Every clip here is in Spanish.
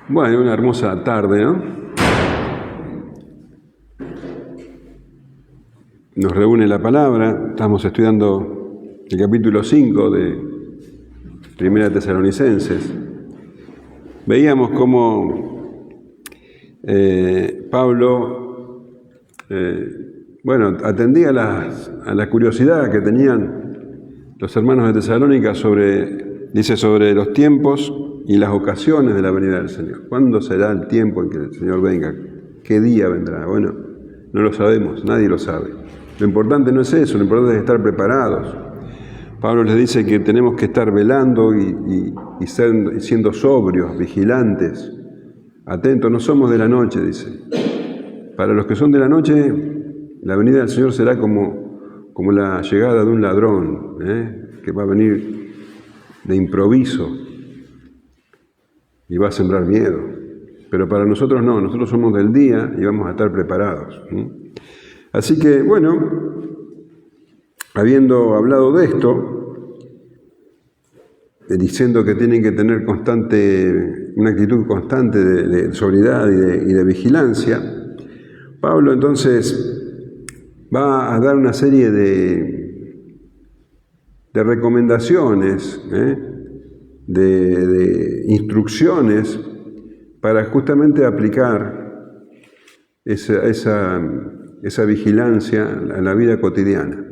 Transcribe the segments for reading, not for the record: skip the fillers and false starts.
Bueno, una hermosa tarde, ¿no? Nos reúne la palabra, estamos estudiando el capítulo 5 de Primera Tesalonicenses. Veíamos cómo Pablo, atendía a la curiosidad que tenían los hermanos de Tesalónica sobre los tiempos y las ocasiones de la venida del Señor. ¿Cuándo será el tiempo en que el Señor venga? ¿Qué día vendrá? Bueno, no lo sabemos, nadie lo sabe. Lo importante no es eso, lo importante es estar preparados. Pablo les dice que tenemos que estar velando y siendo sobrios, vigilantes, atentos. No somos de la noche, dice. Para los que son de la noche, la venida del Señor será como la llegada de un ladrón, que va a venir de improviso y va a sembrar miedo. Pero para nosotros no, nosotros somos del día y vamos a estar preparados. Así que, bueno, habiendo hablado de esto, diciendo que tienen que tener una actitud constante de sobriedad y de vigilancia, Pablo entonces va a dar una serie de recomendaciones, de instrucciones para justamente aplicar esa vigilancia a la vida cotidiana.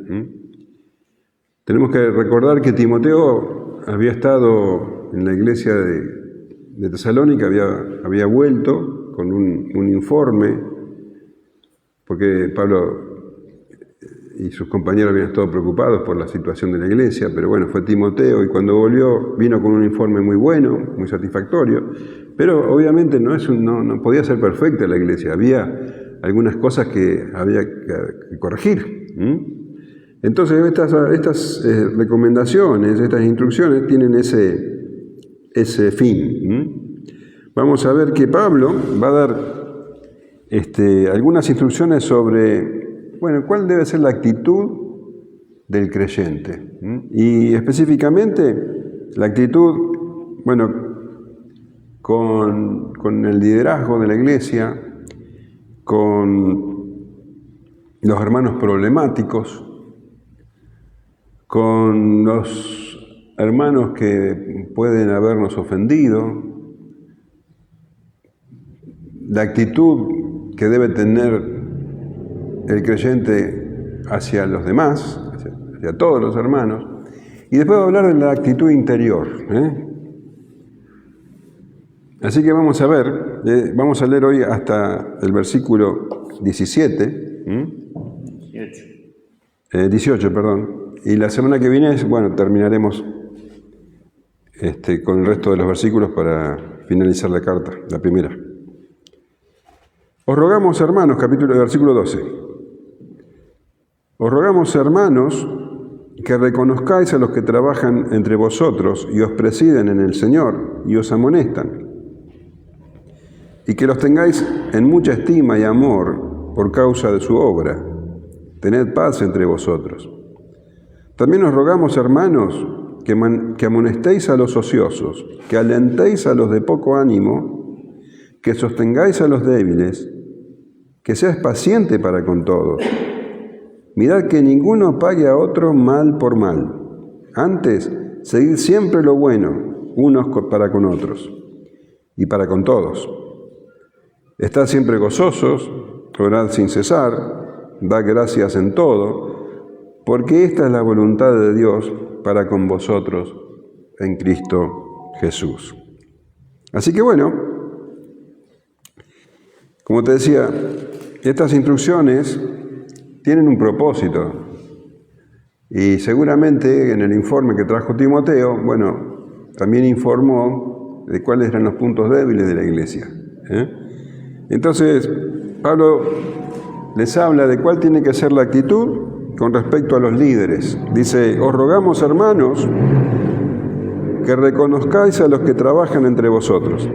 Tenemos que recordar que Timoteo había estado en la iglesia de Tesalónica, había vuelto con un informe, porque Pablo y sus compañeros habían estado preocupados por la situación de la iglesia, pero bueno, fue Timoteo y cuando volvió vino con un informe muy bueno, muy satisfactorio, pero obviamente no podía ser perfecta la iglesia, había algunas cosas que había que corregir. Entonces estas recomendaciones, estas instrucciones tienen ese fin. Vamos a ver que Pablo va a dar algunas instrucciones sobre cuál debe ser la actitud del creyente. Y específicamente la actitud, con el liderazgo de la iglesia, con los hermanos problemáticos, con los hermanos que pueden habernos ofendido, la actitud que debe tener el creyente hacia los demás, hacia todos los hermanos, y después va a hablar de la actitud interior. Así que vamos a ver, vamos a leer hoy hasta el versículo 17, 18, perdón, y la semana que viene, terminaremos con el resto de los versículos para finalizar la carta, la primera. Os rogamos, hermanos, versículo 12. Os rogamos, hermanos, que reconozcáis a los que trabajan entre vosotros y os presiden en el Señor y os amonestan, y que los tengáis en mucha estima y amor por causa de su obra. Tened paz entre vosotros. También os rogamos, hermanos, que amonestéis a los ociosos, que alentéis a los de poco ánimo, que sostengáis a los débiles, que seas paciente para con todos. Mirad que ninguno pague a otro mal por mal. Antes, seguid siempre lo bueno, unos para con otros y para con todos. Estad siempre gozosos, orad sin cesar, dad gracias en todo, porque esta es la voluntad de Dios para con vosotros en Cristo Jesús. Así que como te decía, estas instrucciones tienen un propósito. Y seguramente en el informe que trajo Timoteo, también informó de cuáles eran los puntos débiles de la iglesia. Entonces, Pablo les habla de cuál tiene que ser la actitud con respecto a los líderes. Dice, os rogamos, hermanos, que reconozcáis a los que trabajan entre vosotros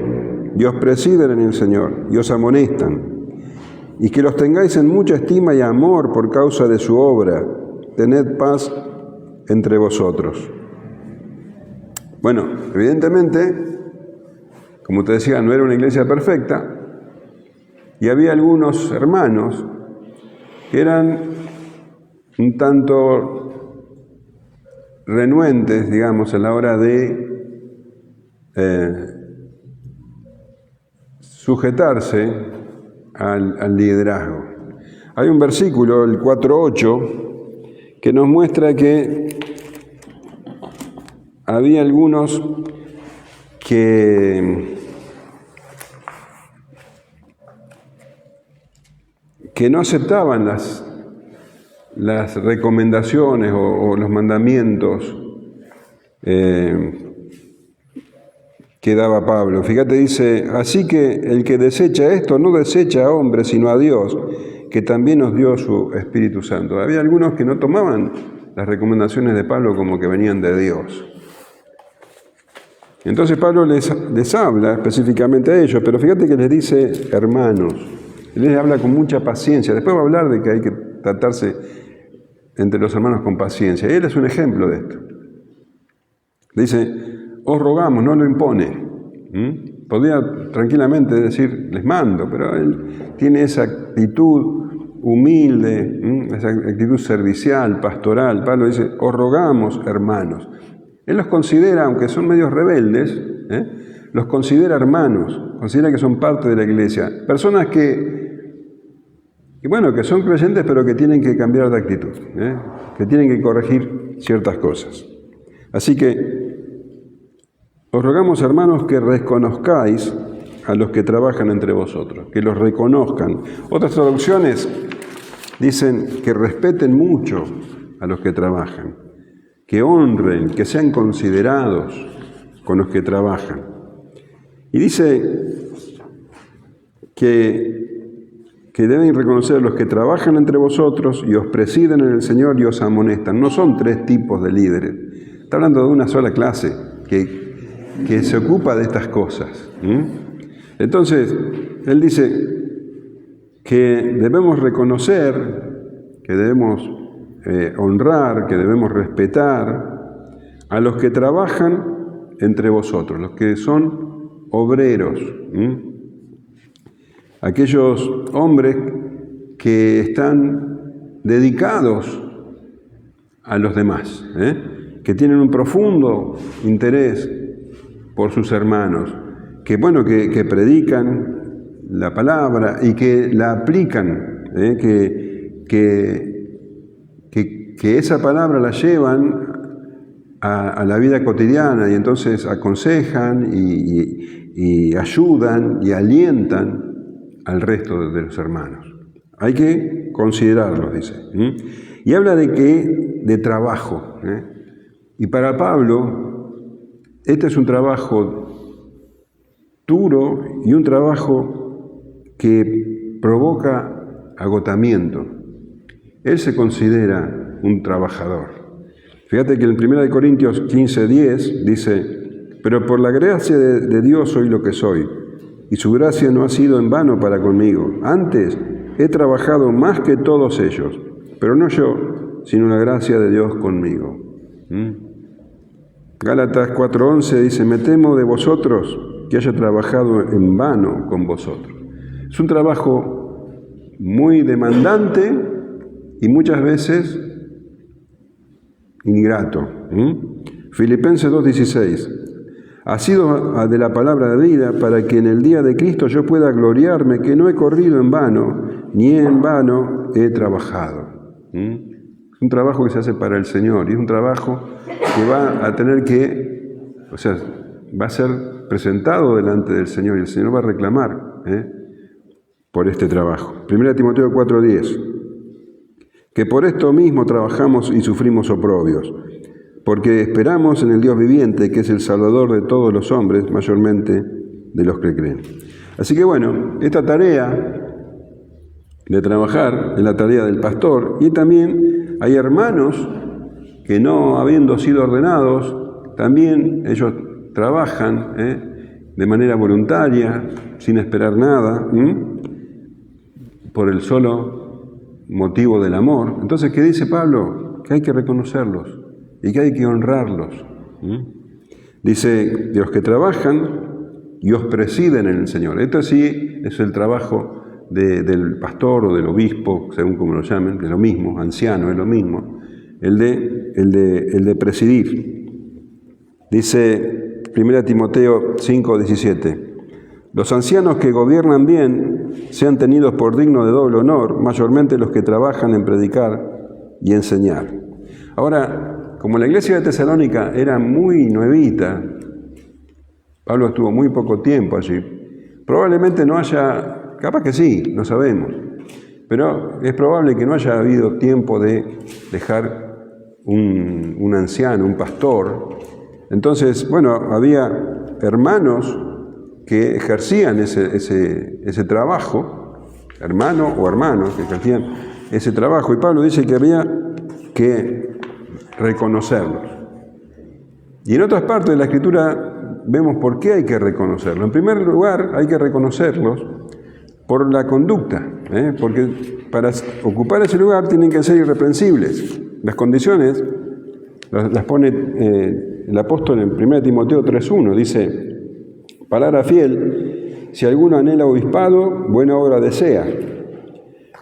y os presiden en el Señor y os amonestan, y que los tengáis en mucha estima y amor por causa de su obra. Tened paz entre vosotros. Evidentemente, como te decía, no era una iglesia perfecta, y había algunos hermanos que eran un tanto renuentes, digamos, a la hora de sujetarse al liderazgo. Hay un versículo, el 4:8, que nos muestra que había algunos que no aceptaban las recomendaciones o los mandamientos que daba Pablo. Fíjate, dice, así que el que desecha esto no desecha a hombres, sino a Dios, que también nos dio su Espíritu Santo. Había algunos que no tomaban las recomendaciones de Pablo como que venían de Dios. Entonces Pablo les habla específicamente a ellos, pero fíjate que les dice hermanos. Él les habla con mucha paciencia. Después va a hablar de que hay que tratarse entre los hermanos con paciencia. Y él es un ejemplo de esto. Le dice, os rogamos, no lo impone. Podría tranquilamente decir, les mando, pero él tiene esa actitud humilde, esa actitud servicial, pastoral. Pablo dice, os rogamos, hermanos. Él los considera, aunque son medios rebeldes, los considera hermanos, considera que son parte de la iglesia. Personas que son creyentes, pero que tienen que cambiar de actitud, que tienen que corregir ciertas cosas. Así que os rogamos, hermanos, que reconozcáis a los que trabajan entre vosotros, que los reconozcan. Otras traducciones dicen que respeten mucho a los que trabajan, que honren, que sean considerados con los que trabajan. Y dice que deben reconocer a los que trabajan entre vosotros y os presiden en el Señor y os amonestan. No son tres tipos de líderes. Está hablando de una sola clase que se ocupa de estas cosas. Entonces, él dice que debemos reconocer, que debemos honrar, que debemos respetar a los que trabajan entre vosotros, los que son obreros, aquellos hombres que están dedicados a los demás, que tienen un profundo interés por sus hermanos, que predican la palabra y que la aplican, que esa palabra la llevan a la vida cotidiana y entonces aconsejan y ayudan y alientan al resto de los hermanos. Hay que considerarlos, dice. Y habla de trabajo. Y para Pablo, este es un trabajo duro y un trabajo que provoca agotamiento. Él se considera un trabajador. Fíjate que en 1 Corintios 15:10 dice, pero por la gracia de Dios soy lo que soy, y su gracia no ha sido en vano para conmigo. Antes he trabajado más que todos ellos, pero no yo, sino la gracia de Dios conmigo. Gálatas 4:11 dice, me temo de vosotros que haya trabajado en vano con vosotros. Es un trabajo muy demandante y muchas veces ingrato. Filipenses 2:16, asido de la palabra de vida para que en el día de Cristo yo pueda gloriarme que no he corrido en vano, ni en vano he trabajado. Es un trabajo que se hace para el Señor y es un trabajo que va a tener va a ser presentado delante del Señor y el Señor va a reclamar por este trabajo. 1 Timoteo 4:10, que por esto mismo trabajamos y sufrimos oprobios, porque esperamos en el Dios viviente, que es el Salvador de todos los hombres, mayormente de los que creen. Así que esta tarea de trabajar es la tarea del pastor, y también hay hermanos que no habiendo sido ordenados, también ellos trabajan de manera voluntaria, sin esperar nada, por el solo motivo del amor. Entonces, ¿qué dice Pablo? Que hay que reconocerlos y que hay que honrarlos. Dice, de los que trabajan y os presiden en el Señor. Esto sí es el trabajo del pastor o del obispo, según como lo llamen, es lo mismo, anciano es lo mismo, el de presidir. Dice 1 Timoteo 5:17, los ancianos que gobiernan bien sean tenidos por dignos de doble honor, mayormente los que trabajan en predicar y enseñar. Ahora, como la iglesia de Tesalónica era muy nuevita, Pablo estuvo muy poco tiempo allí, probablemente no haya, capaz que sí, no sabemos, pero es probable que no haya habido tiempo de dejar un anciano, un pastor. Entonces, bueno, había hermanos que ejercían ese trabajo, hermano o hermanos que ejercían ese trabajo, y Pablo dice que había que reconocerlos. Y en otras partes de la Escritura vemos por qué hay que reconocerlos. En primer lugar, hay que reconocerlos por la conducta, porque para ocupar ese lugar tienen que ser irreprensibles. Las condiciones las pone el apóstol en 1 Timoteo 3:1, dice, palabra fiel, si alguno anhela obispado, buena obra desea.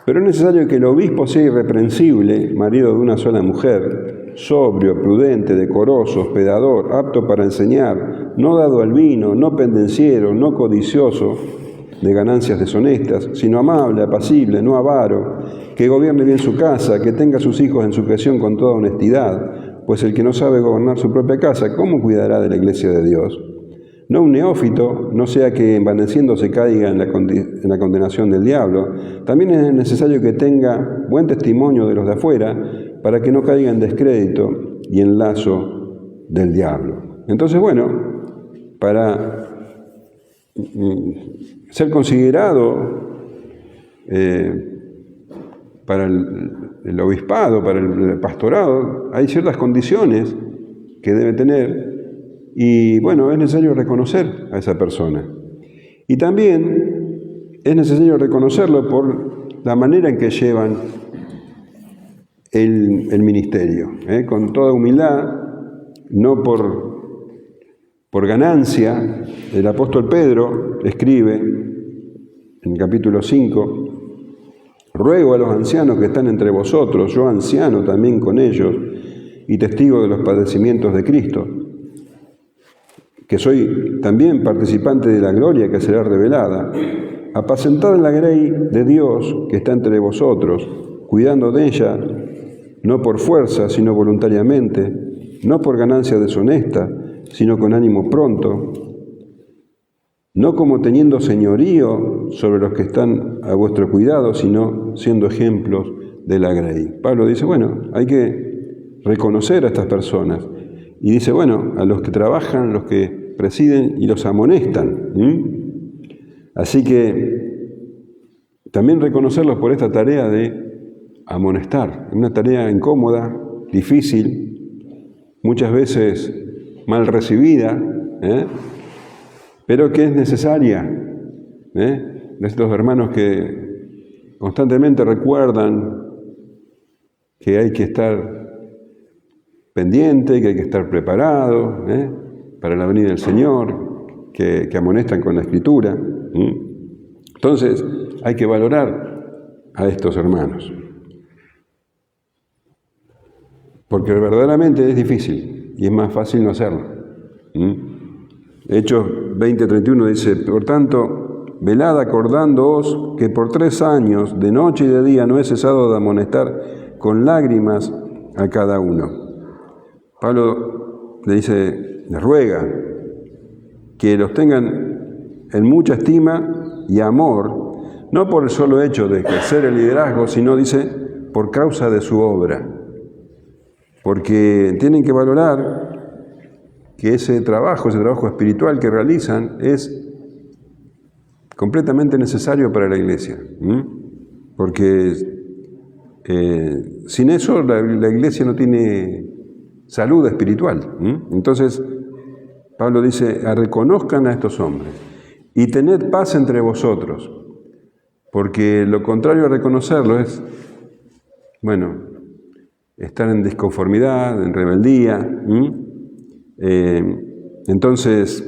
Pero es necesario que el obispo sea irreprensible, marido de una sola mujer, sobrio, prudente, decoroso, hospedador, apto para enseñar, no dado al vino, no pendenciero, no codicioso de ganancias deshonestas, sino amable, apacible, no avaro, que gobierne bien su casa, que tenga a sus hijos en sujeción con toda honestidad, pues el que no sabe gobernar su propia casa, ¿cómo cuidará de la iglesia de Dios? No un neófito, no sea que envaneciéndose caiga en la condenación del diablo. También es necesario que tenga buen testimonio de los de afuera, para que no caiga en descrédito y en lazo del diablo. Entonces, bueno, para ser considerado para el obispado, para el pastorado, hay ciertas condiciones que debe tener. Y bueno, es necesario reconocer a esa persona. Y también es necesario reconocerlo por la manera en que llevan el ministerio, con toda humildad, no por ganancia. El apóstol Pedro escribe en el capítulo 5, ruego a los ancianos que están entre vosotros, yo anciano también con ellos, y testigo de los padecimientos de Cristo, que soy también participante de la gloria que será revelada, apacentad en la grey de Dios que está entre vosotros, cuidando de ella, no por fuerza, sino voluntariamente, no por ganancia deshonesta, sino con ánimo pronto, no como teniendo señorío sobre los que están a vuestro cuidado, sino siendo ejemplos de la grey. Pablo dice, bueno, hay que reconocer a estas personas. Y dice, bueno, a los que trabajan, los que presiden y los amonestan. Así que también reconocerlos por esta tarea de amonestar. Una tarea incómoda, difícil, muchas veces mal recibida, pero que es necesaria. De estos hermanos que constantemente recuerdan que hay que estar pendiente, que hay que estar preparado para la venida del Señor, que amonestan con la Escritura. Entonces, hay que valorar a estos hermanos. Porque verdaderamente es difícil y es más fácil no hacerlo. Hechos 20:31 dice, por tanto, velad acordándoos que por 3 años, de noche y de día, no he cesado de amonestar con lágrimas a cada uno. Pablo le dice, le ruega que los tengan en mucha estima y amor, no por el solo hecho de ejercer el liderazgo, sino, dice, por causa de su obra. Porque tienen que valorar que ese trabajo espiritual que realizan es completamente necesario para la iglesia. Porque sin eso la iglesia no tiene salud espiritual. Entonces, Pablo dice, reconozcan a estos hombres y tened paz entre vosotros, porque lo contrario a reconocerlo es, bueno, estar en disconformidad, en rebeldía. Entonces,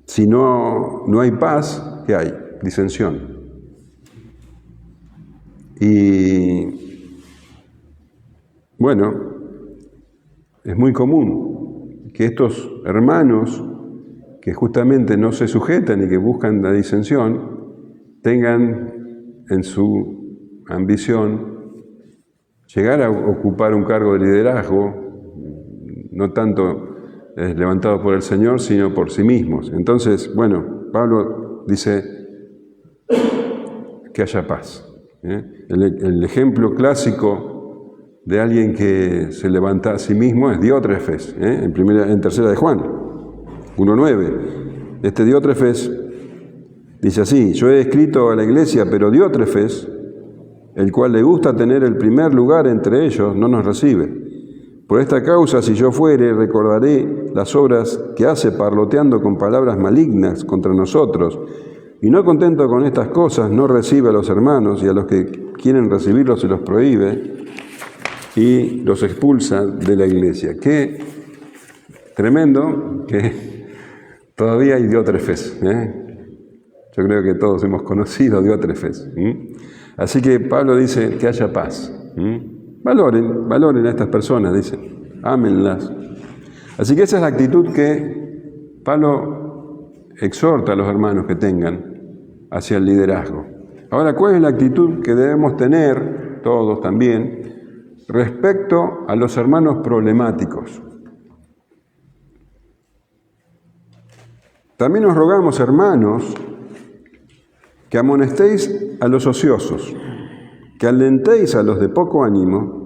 Si no hay paz, ¿qué hay? Disensión. Y bueno, es muy común que estos hermanos que justamente no se sujetan y que buscan la disensión, tengan en su ambición llegar a ocupar un cargo de liderazgo, no tanto levantado por el Señor, sino por sí mismos. Entonces, bueno, Pablo dice que haya paz. El ejemplo clásico de alguien que se levanta a sí mismo es Diótrefes, en tercera de Juan 1:9. Este Diótrefes dice así: yo he escrito a la iglesia, pero Diótrefes, el cual le gusta tener el primer lugar entre ellos, no nos recibe. Por esta causa, si yo fuere, recordaré las obras que hace parloteando con palabras malignas contra nosotros, y no contento con estas cosas, no recibe a los hermanos, y a los que quieren recibirlos se los prohíbe, y los expulsa de la iglesia. Qué tremendo que todavía hay Diótrefes, Yo creo que todos hemos conocido a Diótrefes. Así que Pablo dice que haya paz. Valoren a estas personas, dice. Ámenlas. Así que esa es la actitud que Pablo exhorta a los hermanos que tengan hacia el liderazgo. Ahora, ¿cuál es la actitud que debemos tener, todos también, respecto a los hermanos problemáticos? También os rogamos, hermanos, que amonestéis a los ociosos, que alentéis a los de poco ánimo,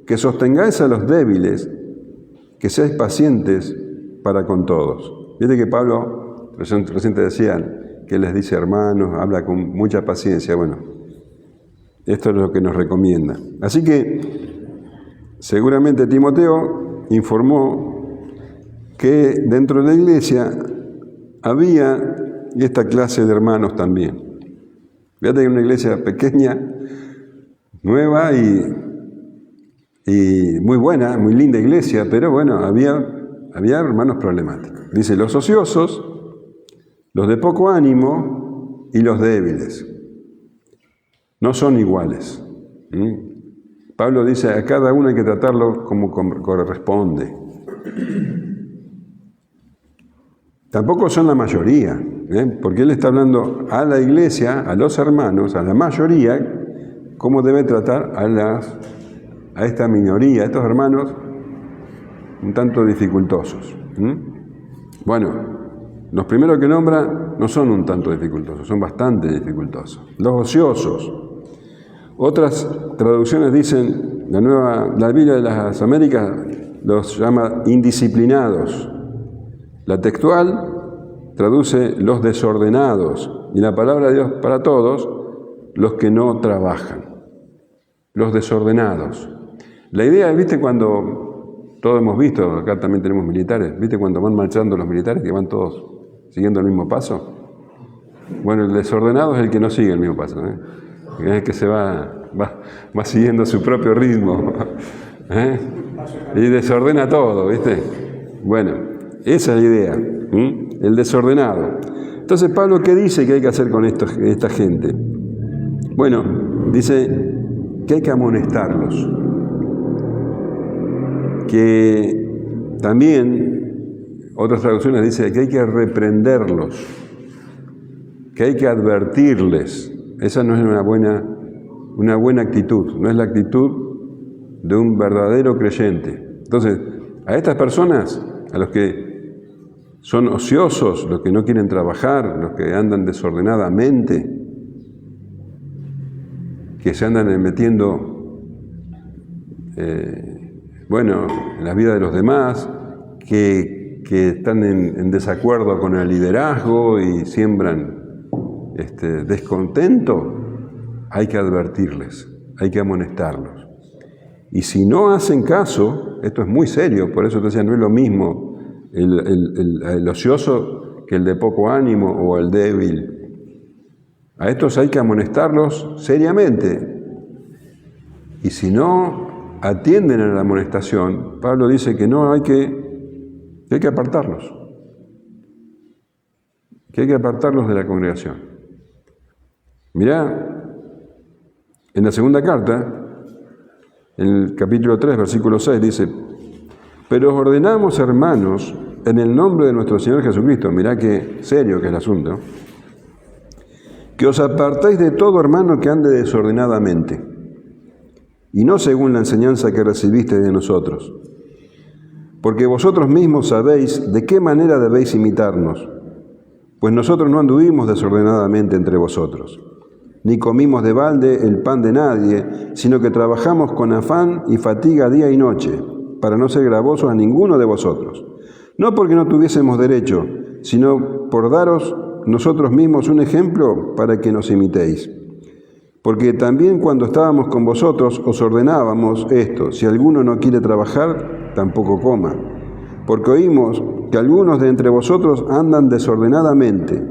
que sostengáis a los débiles, que seáis pacientes para con todos. Viste que Pablo, recién te decían, que les dice hermanos, habla con mucha paciencia. Bueno, esto es lo que nos recomienda. Así que, seguramente Timoteo informó que dentro de la iglesia había esta clase de hermanos también. Fíjate que una iglesia pequeña, nueva y muy buena, muy linda iglesia, pero bueno, había hermanos problemáticos. Dice, los ociosos, los de poco ánimo y los débiles. No son iguales. Pablo dice, a cada uno hay que tratarlo como corresponde. Tampoco son la mayoría, porque él está hablando a la iglesia, a los hermanos, a la mayoría, cómo debe tratar a esta minoría, a estos hermanos un tanto dificultosos. Bueno, los primeros que nombra no son un tanto dificultosos, son bastante dificultosos. Los ociosos. Otras traducciones dicen, la Biblia de las Américas los llama indisciplinados. La textual traduce los desordenados, y la palabra de Dios para todos, los que no trabajan, los desordenados. La idea, ¿viste cuando todos hemos visto, acá también tenemos militares, ¿viste cuando van marchando los militares que van todos siguiendo el mismo paso? Bueno, el desordenado es el que no sigue el mismo paso, es el que se va siguiendo su propio ritmo, y desordena todo, ¿viste? Bueno, esa es la idea, el desordenado. Entonces, Pablo, ¿qué dice que hay que hacer con esta gente? Bueno, dice que hay que amonestarlos, que también, otras traducciones dicen que hay que reprenderlos, que hay que advertirles. Esa no es una buena actitud, no es la actitud de un verdadero creyente. Entonces, a estas personas, a los que son ociosos, los que no quieren trabajar, los que andan desordenadamente, que se andan metiendo, en la vida de los demás, que están en desacuerdo con el liderazgo y siembran descontento, hay que advertirles, hay que amonestarlos. Y si no hacen caso, esto es muy serio, por eso te decía, no es lo mismo el ocioso que el de poco ánimo o el débil. A estos hay que amonestarlos seriamente. Y si no atienden a la amonestación, Pablo dice que no hay que apartarlos. que hay que apartarlos de la congregación. Mirá, en la segunda carta, en el capítulo 3, versículo 6, dice: pero os ordenamos, hermanos, en el nombre de nuestro Señor Jesucristo, mirá qué serio que es el asunto, que os apartéis de todo hermano que ande desordenadamente, y no según la enseñanza que recibisteis de nosotros, porque vosotros mismos sabéis de qué manera debéis imitarnos, pues nosotros no anduvimos desordenadamente entre vosotros, ni comimos de balde el pan de nadie, sino que trabajamos con afán y fatiga día y noche, para no ser gravosos a ninguno de vosotros, no porque no tuviésemos derecho, sino por daros nosotros mismos un ejemplo para que nos imitéis. Porque también cuando estábamos con vosotros os ordenábamos esto: si alguno no quiere trabajar, tampoco coma. Porque oímos que algunos de entre vosotros andan desordenadamente,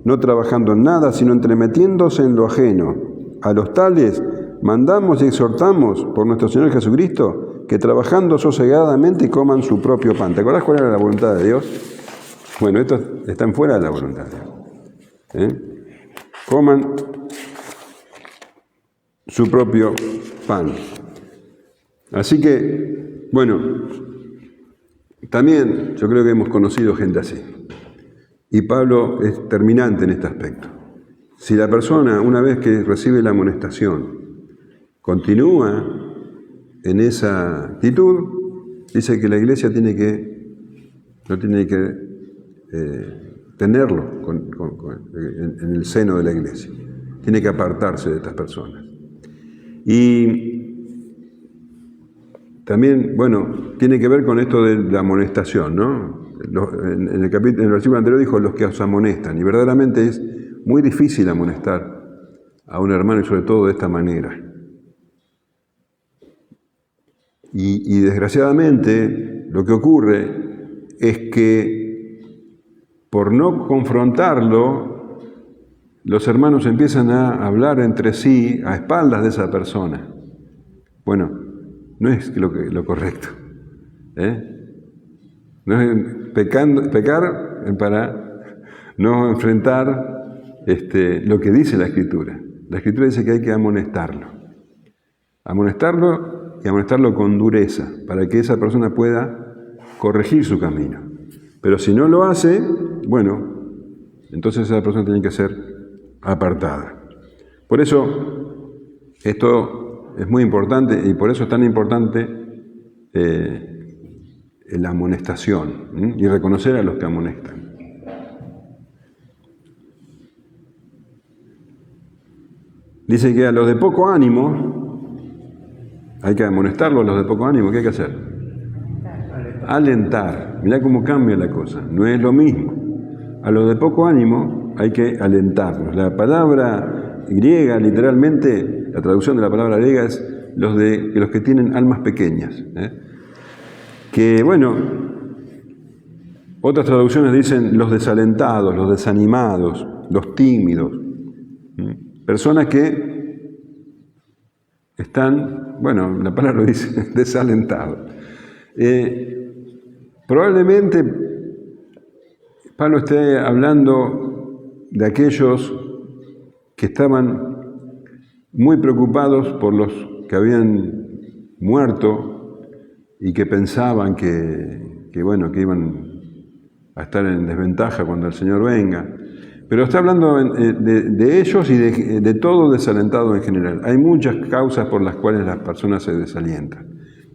no trabajando en nada, sino entremetiéndose en lo ajeno. A los tales mandamos y exhortamos por nuestro Señor Jesucristo que trabajando sosegadamente coman su propio pan. ¿Te acordás cuál era la voluntad de Dios? Bueno, estos están fuera de la voluntad de Dios. Coman su propio pan. Así que, bueno, también yo creo que hemos conocido gente así. Y Pablo es terminante en este aspecto. Si la persona, una vez que recibe la amonestación, continúa en esa actitud, dice que la iglesia no tiene que tenerlo en el seno de la iglesia. Tiene que apartarse de estas personas. Y también, bueno, tiene que ver con esto de la amonestación, ¿no? En el versículo anterior dijo: los que os amonestan. Y verdaderamente es muy difícil amonestar a un hermano, y sobre todo de esta manera. Y desgraciadamente lo que ocurre es que por no confrontarlo, los hermanos empiezan a hablar entre sí a espaldas de esa persona. Bueno, no es lo correcto. No es pecar para no enfrentar lo que dice la Escritura. La Escritura dice que hay que amonestarlo. Amonestarlo y amonestarlo con dureza, para que esa persona pueda corregir su camino. Pero si no lo hace, bueno, entonces esa persona tiene que ser apartada. Por eso, esto es muy importante, y por eso es tan importante la amonestación, y reconocer a los que amonestan. Dice que a los de poco ánimo, hay que amonestarlos a los de poco ánimo. ¿Qué hay que hacer? Alentar. Mirá cómo cambia la cosa. No es lo mismo. A los de poco ánimo hay que alentarlos. La palabra griega, literalmente, la traducción de la palabra griega es los que tienen almas pequeñas. Que, bueno, otras traducciones dicen los desalentados, los desanimados, los tímidos. Personas que están, bueno, la palabra lo dice, desalentados. Probablemente Pablo esté hablando de aquellos que estaban muy preocupados por los que habían muerto y que pensaban que iban a estar en desventaja cuando el Señor venga. Pero está hablando de ellos y de todo desalentado en general. Hay muchas causas por las cuales las personas se desalientan.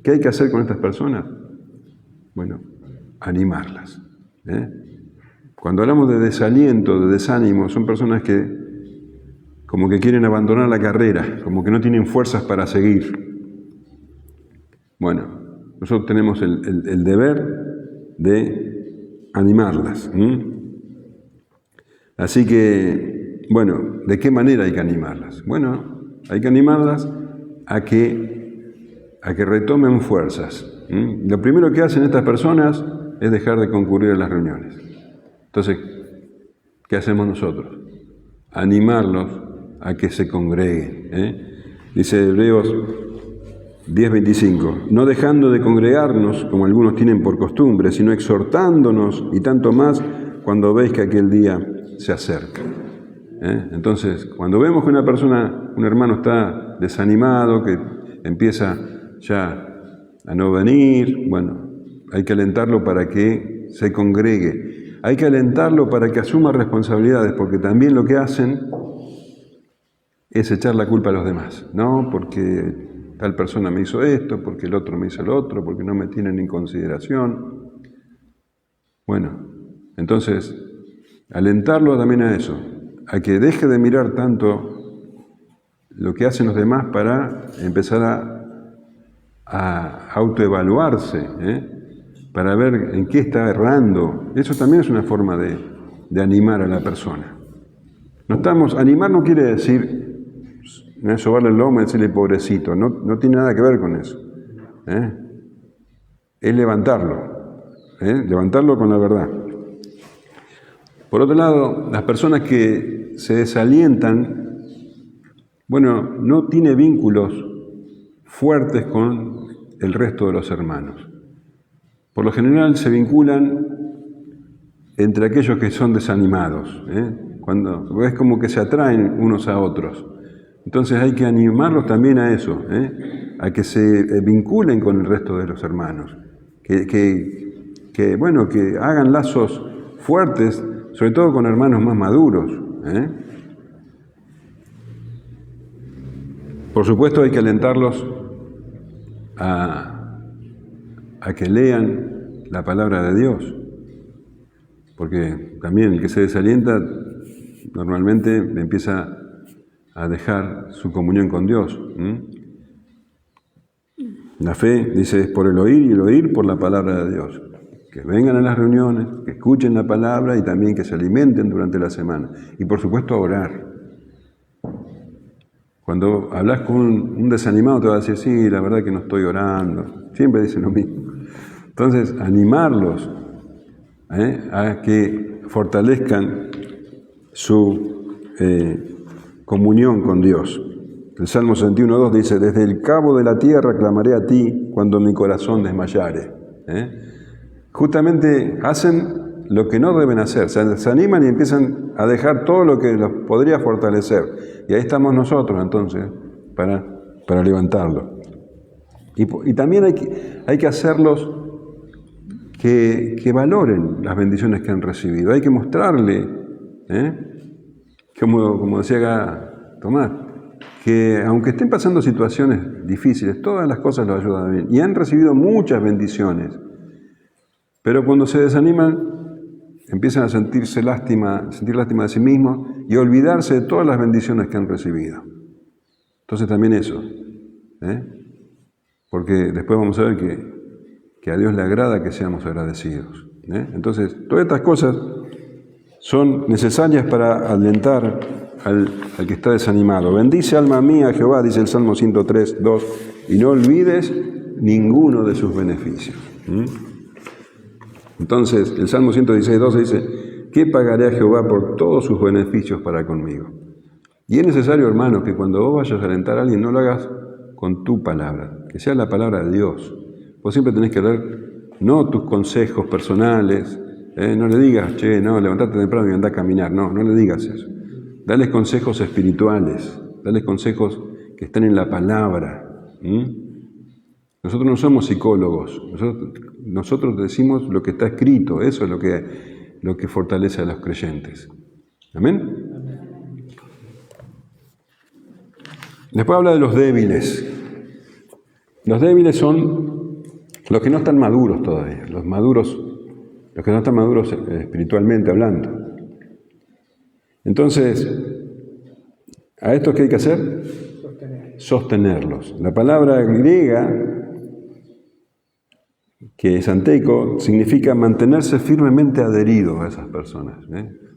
¿Qué hay que hacer con estas personas? Bueno, animarlas. Cuando hablamos de desaliento, de desánimo, son personas que como que quieren abandonar la carrera, como que no tienen fuerzas para seguir. Bueno, nosotros tenemos el deber de animarlas. Así que, bueno, ¿de qué manera hay que animarlas? Bueno, hay que animarlas a que retomen fuerzas. Lo primero que hacen estas personas es dejar de concurrir a las reuniones. Entonces, ¿qué hacemos nosotros? Animarlos a que se congreguen. Dice Hebreos 10:25, no dejando de congregarnos, como algunos tienen por costumbre, sino exhortándonos, y tanto más cuando veis que aquel día se acerca. Entonces, cuando vemos que un hermano está desanimado, que empieza ya a no venir, bueno, hay que alentarlo para que se congregue. Hay que alentarlo para que asuma responsabilidades, porque también lo que hacen es echar la culpa a los demás. No, porque tal persona me hizo esto, porque el otro me hizo lo otro, porque no me tienen en consideración. Bueno, entonces, alentarlo también a eso, a que deje de mirar tanto lo que hacen los demás para empezar a autoevaluarse, para ver en qué está errando. Eso también es una forma de animar a la persona. Animar no quiere decir sobarle el lomo y decirle pobrecito, no tiene nada que ver con eso. Es levantarlo con la verdad. Por otro lado, las personas que se desalientan, bueno, no tiene vínculos fuertes con el resto de los hermanos. Por lo general se vinculan entre aquellos que son desanimados, cuando es como que se atraen unos a otros. Entonces hay que animarlos también a eso, a que se vinculen con el resto de los hermanos, que hagan lazos fuertes, sobre todo con hermanos más maduros. Por supuesto hay que alentarlos a que lean la palabra de Dios, porque también el que se desalienta normalmente empieza a dejar su comunión con Dios. La fe, dice, es por el oír y el oír por la palabra de Dios. Que vengan a las reuniones, que escuchen la palabra y también que se alimenten durante la semana. Y por supuesto a orar. Cuando hablas con un desanimado te va a decir, sí, la verdad que no estoy orando. Siempre dicen lo mismo. Entonces, animarlos a que fortalezcan su comunión con Dios. El Salmo 61:2 dice, desde el cabo de la tierra clamaré a ti cuando mi corazón desmayare. Justamente hacen lo que no deben hacer, se desaniman y empiezan a dejar todo lo que los podría fortalecer. Y ahí estamos nosotros entonces para levantarlo. Y también hay que hacerlos que valoren las bendiciones que han recibido. Hay que mostrarle, como decía acá Tomás, que aunque estén pasando situaciones difíciles, todas las cosas los ayudan bien. Y han recibido muchas bendiciones. Pero cuando se desaniman, empiezan a sentir lástima de sí mismos y a olvidarse de todas las bendiciones que han recibido. Entonces también eso, porque después vamos a ver que a Dios le agrada que seamos agradecidos. Entonces, todas estas cosas son necesarias para alentar al que está desanimado. Bendice alma mía a Jehová, dice el Salmo 103:2, y no olvides ninguno de sus beneficios. Entonces, el Salmo 116:12 dice, ¿qué pagaré a Jehová por todos sus beneficios para conmigo? Y es necesario, hermano, que cuando vos vayas a alentar a alguien, no lo hagas con tu palabra, que sea la palabra de Dios. Vos siempre tenés que dar, no tus consejos personales, no le digas, levantate temprano y andá a caminar, no le digas eso. Dales consejos espirituales, dales consejos que estén en la palabra. Nosotros no somos psicólogos, nosotros decimos lo que está escrito, eso es lo que fortalece a los creyentes. ¿Amén? Después habla de los débiles. Los débiles son los que no están maduros todavía, los que no están maduros espiritualmente hablando. Entonces, ¿a estos qué hay que hacer? Sostenerlos. La palabra griega, que es anteico, significa mantenerse firmemente adherido a esas personas.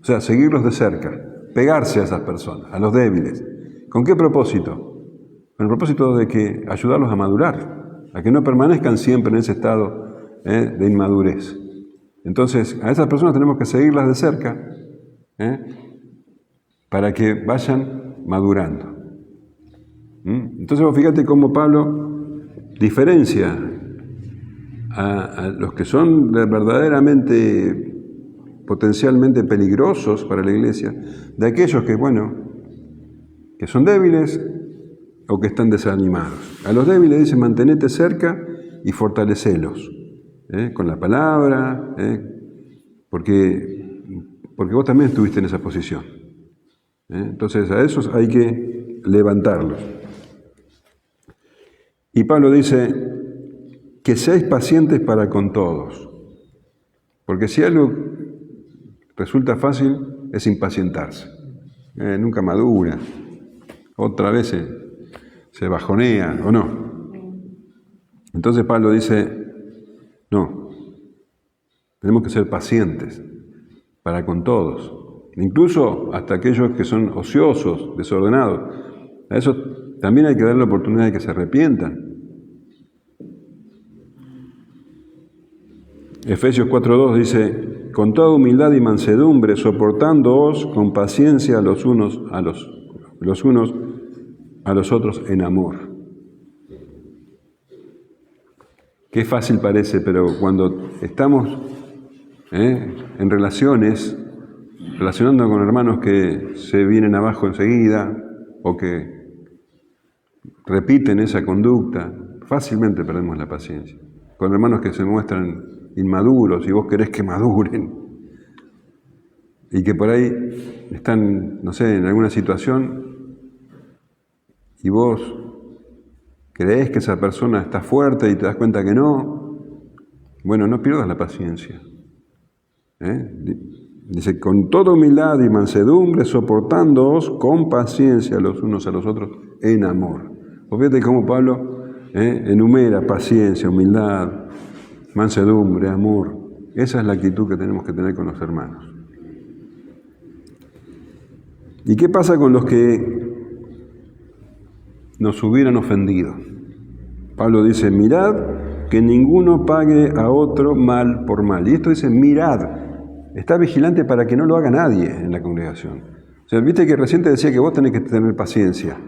O sea, seguirlos de cerca, pegarse a esas personas, a los débiles. ¿Con qué propósito? Con el propósito de que ayudarlos a madurar, a que no permanezcan siempre en ese estado de inmadurez. Entonces, a esas personas tenemos que seguirlas de cerca para que vayan madurando. Entonces, vos fíjate cómo Pablo diferencia a los que son verdaderamente potencialmente peligrosos para la iglesia, de aquellos que, que son débiles o que están desanimados. A los débiles dice, mantenete cerca y fortalecelos, con la palabra, porque vos también estuviste en esa posición. Entonces a esos hay que levantarlos. Y Pablo dice, que seáis pacientes para con todos, porque si algo resulta fácil es impacientarse, nunca madura, otra vez se bajonea o no. Entonces Pablo dice, no, tenemos que ser pacientes para con todos, incluso hasta aquellos que son ociosos, desordenados. A eso también hay que darle la oportunidad de que se arrepientan. Efesios 4:2 dice, con toda humildad y mansedumbre, soportándoos con paciencia los unos a los otros en amor. Qué fácil parece, pero cuando estamos en relacionando con hermanos que se vienen abajo enseguida o que repiten esa conducta, fácilmente perdemos la paciencia. Con hermanos que se muestran inmaduros y vos querés que maduren y que por ahí están, no sé, en alguna situación y vos creés que esa persona está fuerte y te das cuenta que no, no pierdas la paciencia. Dice, con toda humildad y mansedumbre, soportándoos con paciencia los unos a los otros en amor. Vos fíjate cómo Pablo enumera paciencia, humildad, mansedumbre, amor. Esa es la actitud que tenemos que tener con los hermanos. ¿Y qué pasa con los que nos hubieran ofendido? Pablo dice, mirad que ninguno pague a otro mal por mal. Y esto dice, mirad, está vigilante para que no lo haga nadie en la congregación. O sea, viste que recién te decía que vos tenés que tener paciencia.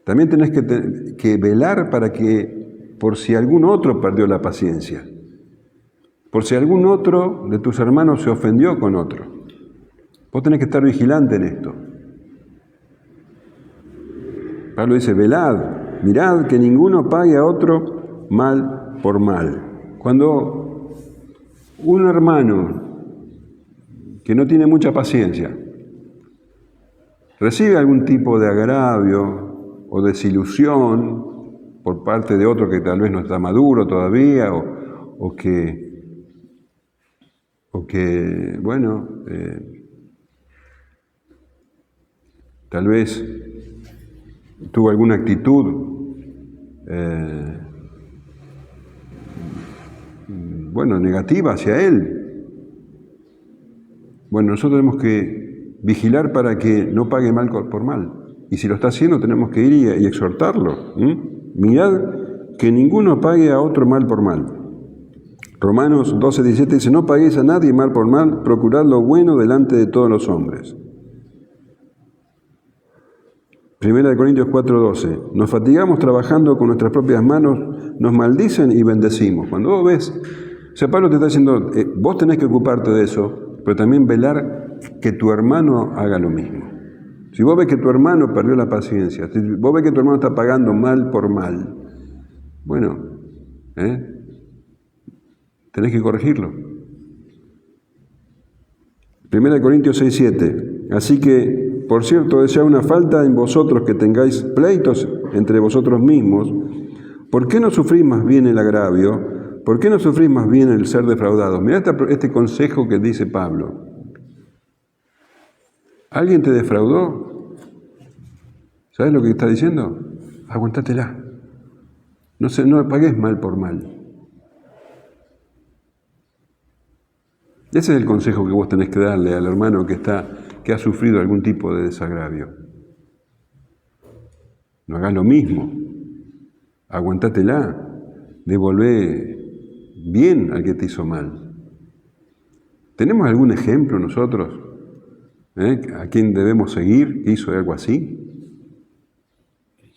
También tenés que velar para que, por si algún otro perdió la paciencia, por si algún otro de tus hermanos se ofendió con otro. Vos tenés que estar vigilante en esto. Pablo dice, velad, mirad que ninguno pague a otro mal por mal. Cuando un hermano que no tiene mucha paciencia recibe algún tipo de agravio o desilusión por parte de otro que tal vez no está maduro todavía, o que tal vez tuvo alguna actitud, negativa hacia él. Nosotros tenemos que vigilar para que no pague mal por mal. Y si lo está haciendo, tenemos que ir y exhortarlo. Mirad que ninguno pague a otro mal por mal. Romanos 12:17 dice, no paguéis a nadie mal por mal, procurad lo bueno delante de todos los hombres. 1 Corintios 4:12, nos fatigamos trabajando con nuestras propias manos, nos maldicen y bendecimos. Cuando vos ves, Pablo te está diciendo, vos tenés que ocuparte de eso, pero también velar que tu hermano haga lo mismo. Si vos ves que tu hermano perdió la paciencia, si vos ves que tu hermano está pagando mal por mal, tenés que corregirlo. 1 Corintios 6:7, así que, por cierto, desea una falta en vosotros que tengáis pleitos entre vosotros mismos. ¿Por qué no sufrís más bien el agravio? ¿Por qué no sufrís más bien el ser defraudados? Mirá este consejo que dice Pablo. ¿Alguien te defraudó? ¿Sabes lo que está diciendo? Aguantátela. No pagues mal por mal. Ese es el consejo que vos tenés que darle al hermano que ha sufrido algún tipo de desagravio. No hagas lo mismo. Aguantátela. Devolvé bien al que te hizo mal. ¿Tenemos algún ejemplo nosotros? ¿A quién debemos seguir? ¿Que hizo algo así?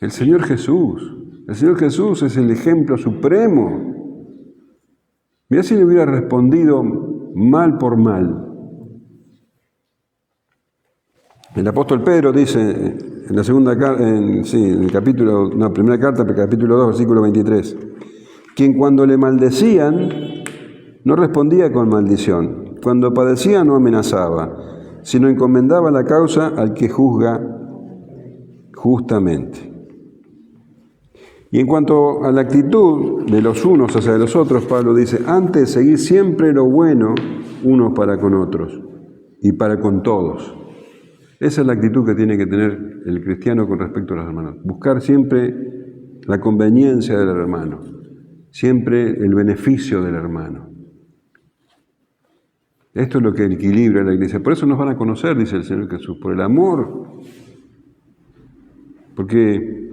El Señor Jesús. El Señor Jesús es el ejemplo supremo. Mirá si le hubiera respondido mal por mal. El apóstol Pedro dice en la primera carta, capítulo 2, versículo 23, quien cuando le maldecían no respondía con maldición, cuando padecía no amenazaba, sino encomendaba la causa al que juzga justamente. Y en cuanto a la actitud de los unos hacia los otros, Pablo dice, antes seguir siempre lo bueno unos para con otros y para con todos. Esa es la actitud que tiene que tener el cristiano con respecto a los hermanos. Buscar siempre la conveniencia del hermano, siempre el beneficio del hermano. Esto es lo que equilibra la iglesia. Por eso nos van a conocer, dice el Señor Jesús, por el amor. Porque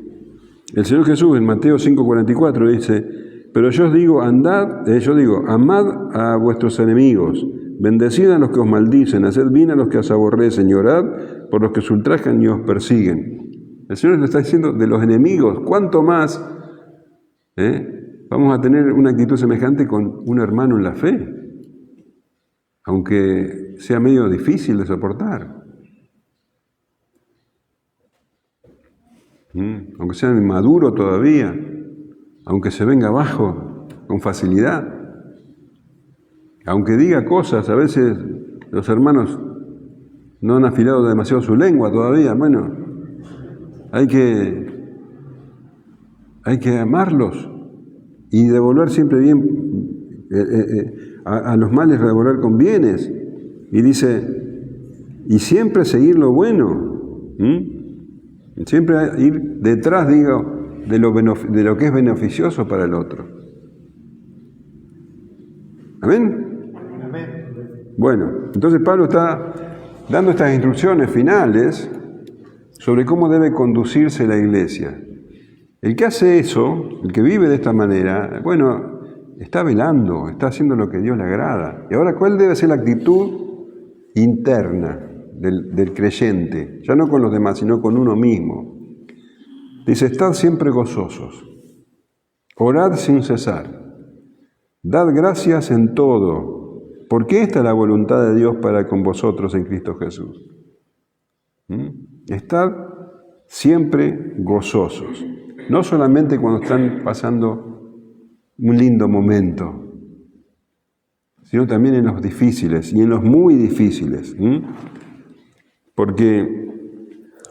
el Señor Jesús en Mateo 5:44 dice, pero yo os digo, amad a vuestros enemigos, bendecid a los que os maldicen, haced bien a los que os aborrecen y orad por los que os ultrajan y os persiguen. El Señor le está diciendo de los enemigos, ¿cuánto más vamos a tener una actitud semejante con un hermano en la fe? Aunque sea medio difícil de soportar. Aunque sea inmaduro todavía, aunque se venga abajo con facilidad, aunque diga cosas, a veces los hermanos no han afilado demasiado su lengua todavía, bueno, hay que amarlos y devolver siempre bien, a los males devolver con bienes, y dice, y siempre seguir lo bueno, siempre ir detrás, digo, de lo que es beneficioso para el otro. ¿Amén? Amén. Bueno, entonces Pablo está dando estas instrucciones finales sobre cómo debe conducirse la iglesia. El que hace eso, el que vive de esta manera, bueno, está velando, está haciendo lo que a Dios le agrada. Y ahora, ¿cuál debe ser la actitud interna del creyente? Ya no con los demás, sino con uno mismo. Dice, estad siempre gozosos, orad sin cesar, dad gracias en todo, porque esta es la voluntad de Dios para con vosotros en Cristo Jesús. Estad siempre gozosos, no solamente cuando están pasando un lindo momento, sino también en los difíciles y en los muy difíciles. Porque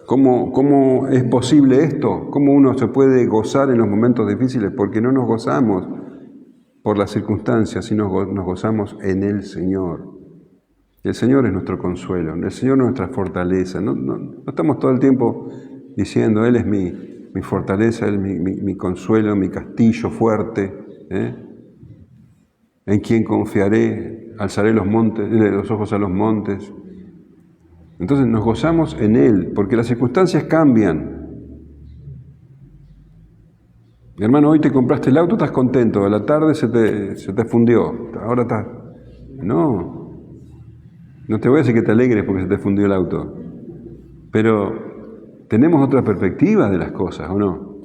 ¿cómo es posible esto? ¿Cómo uno se puede gozar en los momentos difíciles? Porque no nos gozamos por las circunstancias, sino nos gozamos en el Señor. El Señor es nuestro consuelo, el Señor es nuestra fortaleza. No estamos todo el tiempo diciendo, Él es mi fortaleza, Él es mi consuelo, mi castillo fuerte, en quien confiaré, alzaré los ojos a los montes. Entonces nos gozamos en Él, porque las circunstancias cambian. Mi hermano, hoy te compraste el auto, estás contento, a la tarde se te fundió, ahora estás... No te voy a decir que te alegres porque se te fundió el auto, pero tenemos otra perspectiva de las cosas, ¿o no?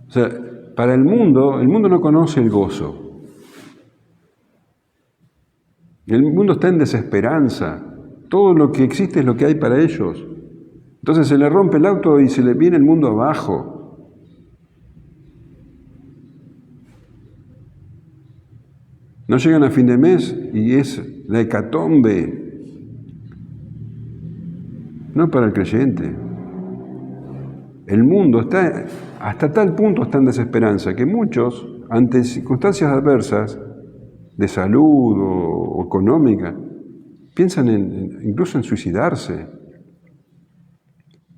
O sea, para el mundo no conoce el gozo. El mundo está en desesperanza. Todo lo que existe es lo que hay para ellos. Entonces se le rompe el auto y se le viene el mundo abajo. No llegan a fin de mes y es la hecatombe. No para el creyente. El mundo está, hasta tal punto está en desesperanza que muchos, ante circunstancias adversas, de salud o económica, piensan incluso en suicidarse,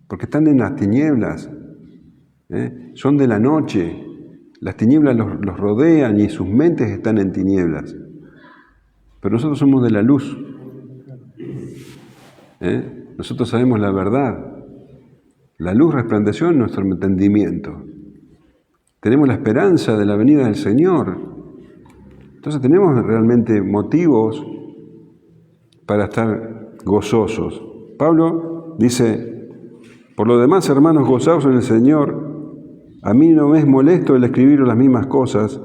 porque están en las tinieblas, son de la noche, las tinieblas los rodean y sus mentes están en tinieblas. Pero nosotros somos de la luz, nosotros sabemos la verdad, la luz resplandeció en nuestro entendimiento, tenemos la esperanza de la venida del Señor. Entonces tenemos realmente motivos para estar gozosos. Pablo dice, por lo demás, hermanos, gozaos en el Señor. A mí no me es molesto el escribir las mismas cosas,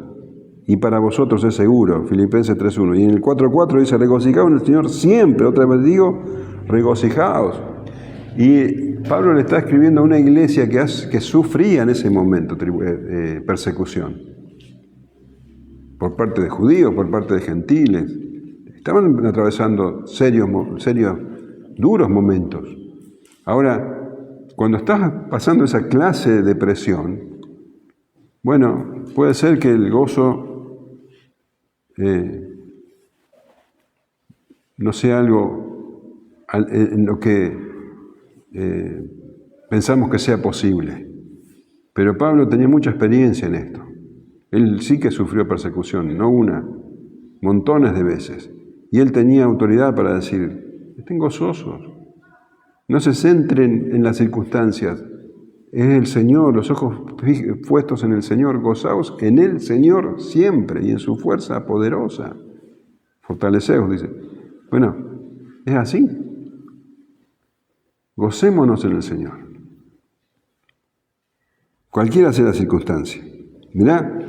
y para vosotros es seguro, Filipenses 3:1. Y en el 4:4 dice, regocijaos en el Señor siempre, otra vez digo, regocijaos. Y Pablo le está escribiendo a una iglesia que sufría en ese momento persecución, por parte de judíos, por parte de gentiles. Estaban atravesando serios, duros momentos. Ahora, cuando estás pasando esa clase de presión, bueno, puede ser que el gozo no sea algo en lo que pensamos que sea posible. Pero Pablo tenía mucha experiencia en esto. Él sí que sufrió persecución, no una, montones de veces. Y él tenía autoridad para decir, estén gozosos, no se centren en las circunstancias, es el Señor, los ojos puestos en el Señor, gozaos en el Señor siempre y en su fuerza poderosa. Fortaleceos, dice. Bueno, es así. Gocémonos en el Señor. Cualquiera sea la circunstancia. Mirá,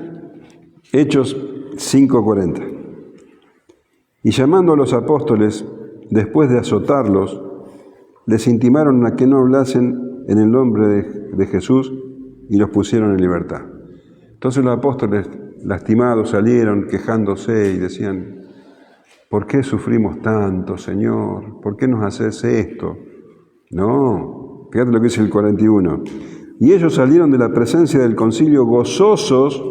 Hechos 5:40. Y llamando a los apóstoles, después de azotarlos, les intimaron a que no hablasen en el nombre de Jesús y los pusieron en libertad. Entonces los apóstoles, lastimados, salieron quejándose y decían, ¿por qué sufrimos tanto, Señor? ¿Por qué nos haces esto? No, fíjate lo que dice el 41. Y ellos salieron de la presencia del concilio gozosos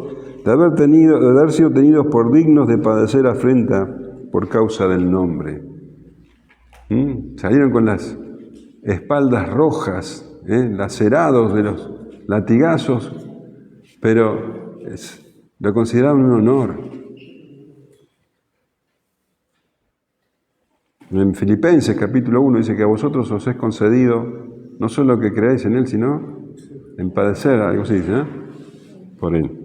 de haber sido tenidos por dignos de padecer afrenta por causa del nombre. Salieron con las espaldas rojas, lacerados de los latigazos, pero lo consideraban un honor. En Filipenses capítulo 1 dice que a vosotros os es concedido no solo que creáis en Él, sino en padecer, algo así dice, ¿no? Por Él.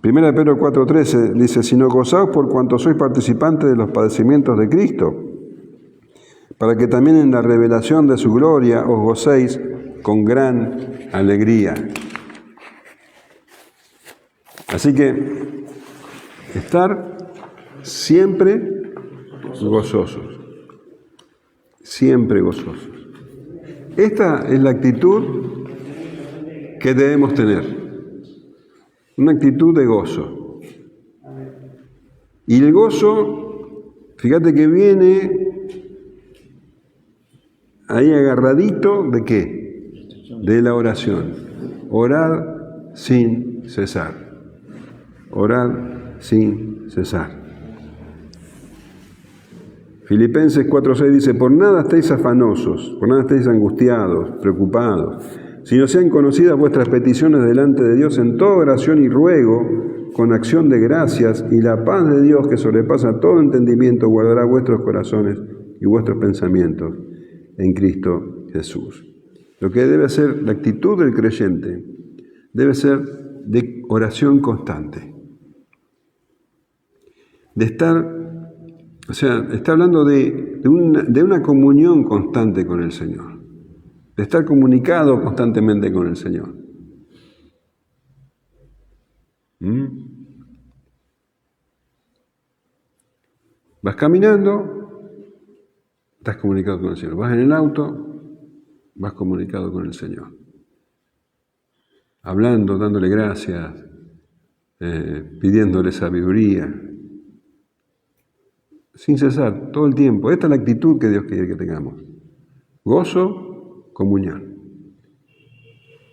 1 Pedro 4:13 dice, sino gozaos por cuanto sois participantes de los padecimientos de Cristo, para que también en la revelación de su gloria os gocéis con gran alegría. Así que estar siempre gozosos. Siempre gozosos. Esta es la actitud que debemos tener. Una actitud de gozo. Y el gozo, fíjate que viene ahí agarradito ¿de qué? De la oración. Orad sin cesar. Orad sin cesar. Filipenses 4:6 dice, por nada estéis afanosos, por nada estéis angustiados, preocupados, sino sean conocidas vuestras peticiones delante de Dios en toda oración y ruego, con acción de gracias, y la paz de Dios que sobrepasa todo entendimiento guardará vuestros corazones y vuestros pensamientos en Cristo Jesús. Lo que debe ser la actitud del creyente debe ser de oración constante, de estar, o sea, está hablando de una comunión constante con el Señor, de estar comunicado constantemente con el Señor. Vas caminando, estás comunicado con el Señor. Vas en el auto, vas comunicado con el Señor. Hablando, dándole gracias, pidiéndole sabiduría. Sin cesar, todo el tiempo. Esta es la actitud que Dios quiere que tengamos. Gozo, comunión.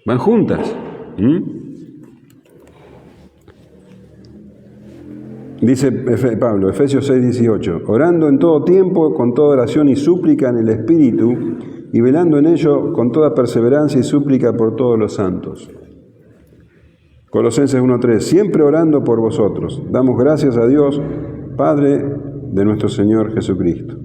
Van juntas. Dice Pablo, Efesios 6:18, orando en todo tiempo, con toda oración y súplica en el Espíritu, y velando en ello con toda perseverancia y súplica por todos los santos. Colosenses 1:3, siempre orando por vosotros. Damos gracias a Dios, Padre de nuestro Señor Jesucristo.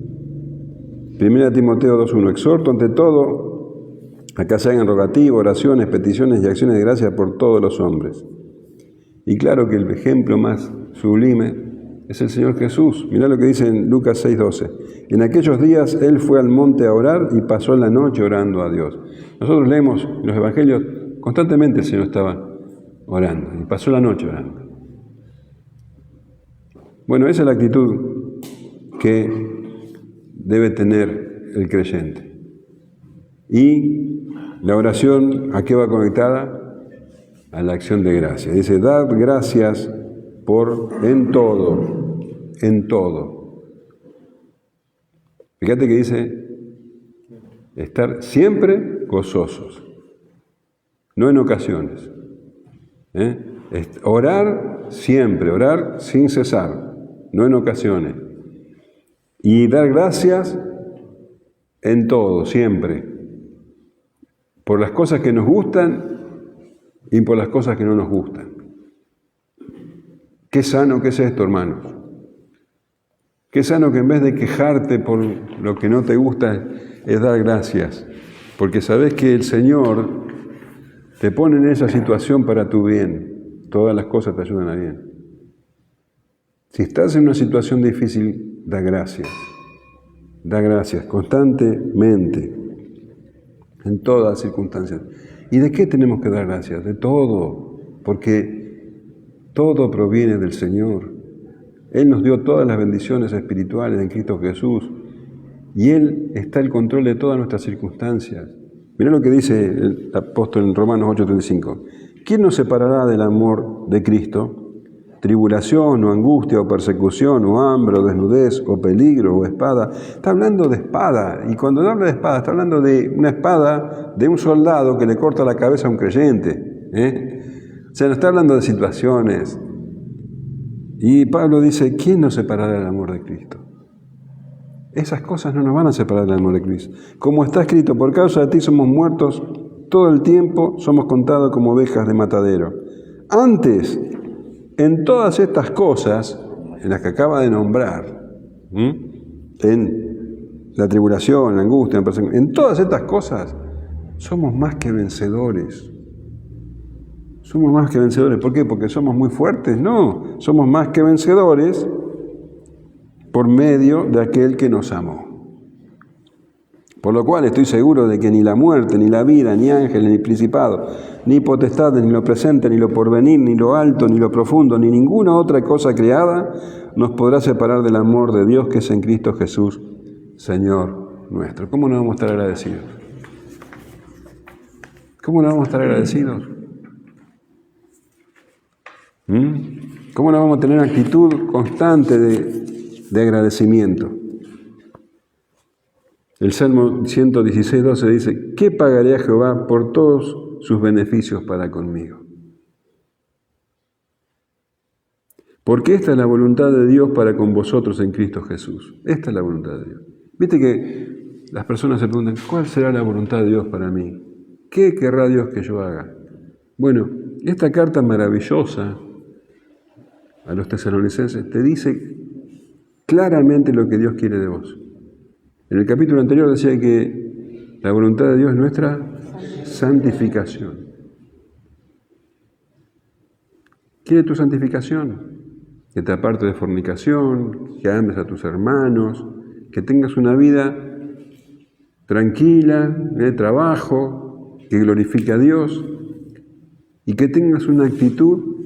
1 Timoteo 2:1, exhorto ante todo a que se hagan rogativas, oraciones, peticiones y acciones de gracia por todos los hombres. Y claro que el ejemplo más sublime es el Señor Jesús. Mirá lo que dice en Lucas 6:12. En aquellos días Él fue al monte a orar y pasó la noche orando a Dios. Nosotros leemos en los evangelios, constantemente el Señor estaba orando y pasó la noche orando. Bueno, esa es la actitud que debe tener el creyente. Y la oración, ¿a qué va conectada? A la acción de gracias. Dice, dad gracias en todo. Fíjate que dice, estar siempre gozosos, no en ocasiones. Orar siempre, orar sin cesar, no en ocasiones. Y dar gracias en todo, siempre. Por las cosas que nos gustan y por las cosas que no nos gustan. Qué sano que es esto, hermanos. Qué sano que en vez de quejarte por lo que no te gusta, es dar gracias. Porque sabes que el Señor te pone en esa situación para tu bien. Todas las cosas te ayudan a bien. Si estás en una situación difícil, da gracias. Da gracias constantemente, en todas circunstancias. ¿Y de qué tenemos que dar gracias? De todo, porque todo proviene del Señor. Él nos dio todas las bendiciones espirituales en Cristo Jesús y Él está al control de todas nuestras circunstancias. Mirá lo que dice el apóstol en Romanos 8:35. ¿Quién nos separará del amor de Cristo? Tribulación o angustia o persecución o hambre o desnudez o peligro o espada. Está hablando de espada, y cuando habla de espada está hablando de una espada de un soldado que le corta la cabeza a un creyente. O sea, no está hablando de situaciones. Y Pablo dice, ¿quién nos separará del amor de Cristo? Esas cosas no nos van a separar del amor de Cristo. Como está escrito, por causa de ti somos muertos todo el tiempo, somos contados como ovejas de matadero. Antes, en todas estas cosas, en las que acaba de nombrar, en la tribulación, la angustia, la persecución, en todas estas cosas, somos más que vencedores. Somos más que vencedores. ¿Por qué? ¿Porque somos muy fuertes? No, somos más que vencedores por medio de aquel que nos amó. Por lo cual estoy seguro de que ni la muerte, ni la vida, ni ángeles, ni principado, ni potestades, ni lo presente, ni lo porvenir, ni lo alto, ni lo profundo, ni ninguna otra cosa creada nos podrá separar del amor de Dios que es en Cristo Jesús, Señor nuestro. ¿Cómo no vamos a estar agradecidos? ¿Cómo no vamos a estar agradecidos? ¿Cómo no vamos a tener actitud constante de agradecimiento? El Salmo 116:12 dice, ¿qué pagaré a Jehová por todos sus beneficios para conmigo? Porque esta es la voluntad de Dios para con vosotros en Cristo Jesús. Esta es la voluntad de Dios. Viste que las personas se preguntan, ¿cuál será la voluntad de Dios para mí? ¿Qué querrá Dios que yo haga? Bueno, esta carta maravillosa a los tesalonicenses te dice claramente lo que Dios quiere de vos. En el capítulo anterior decía que la voluntad de Dios es nuestra santificación. ¿Quiere tu santificación? Que te apartes de fornicación, que ames a tus hermanos, que tengas una vida tranquila, de trabajo, que glorifique a Dios y que tengas una actitud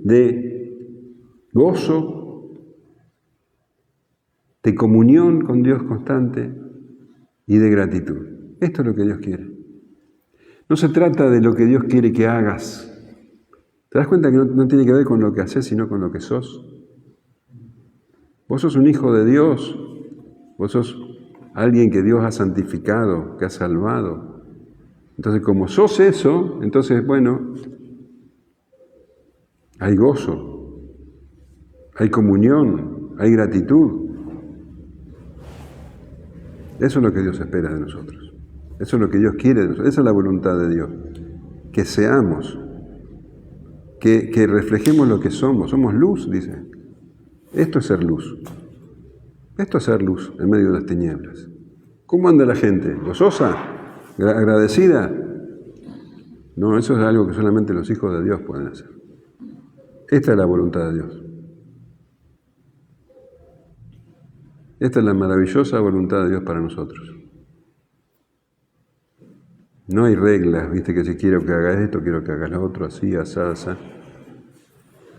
de gozo, de comunión con Dios constante y de gratitud. Esto es lo que Dios quiere. No se trata de lo que Dios quiere que hagas. ¿Te das cuenta que no tiene que ver con lo que haces, sino con lo que sos? Vos sos un hijo de Dios. Vos sos alguien que Dios ha santificado, que ha salvado. Entonces, como sos eso, entonces, bueno, hay gozo, hay comunión, hay gratitud. Eso es lo que Dios espera de nosotros. Eso es lo que Dios quiere de nosotros. Esa es la voluntad de Dios. Que seamos, que reflejemos lo que somos. Somos luz, dice. Esto es ser luz. Esto es ser luz en medio de las tinieblas. ¿Cómo anda la gente? ¿Gozosa? ¿Agradecida? No, eso es algo que solamente los hijos de Dios pueden hacer. Esta es la voluntad de Dios. Esta es la maravillosa voluntad de Dios para nosotros. No hay reglas, viste, que si quiero que hagas esto, quiero que hagas lo otro, así, asá, asá.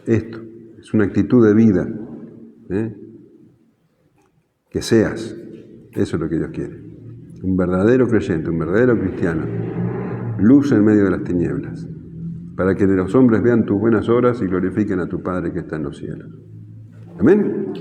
Esto es una actitud de vida. Que seas, eso es lo que Dios quiere. Un verdadero creyente, un verdadero cristiano, luz en medio de las tinieblas, para que los hombres vean tus buenas obras y glorifiquen a tu Padre que está en los cielos. Amén.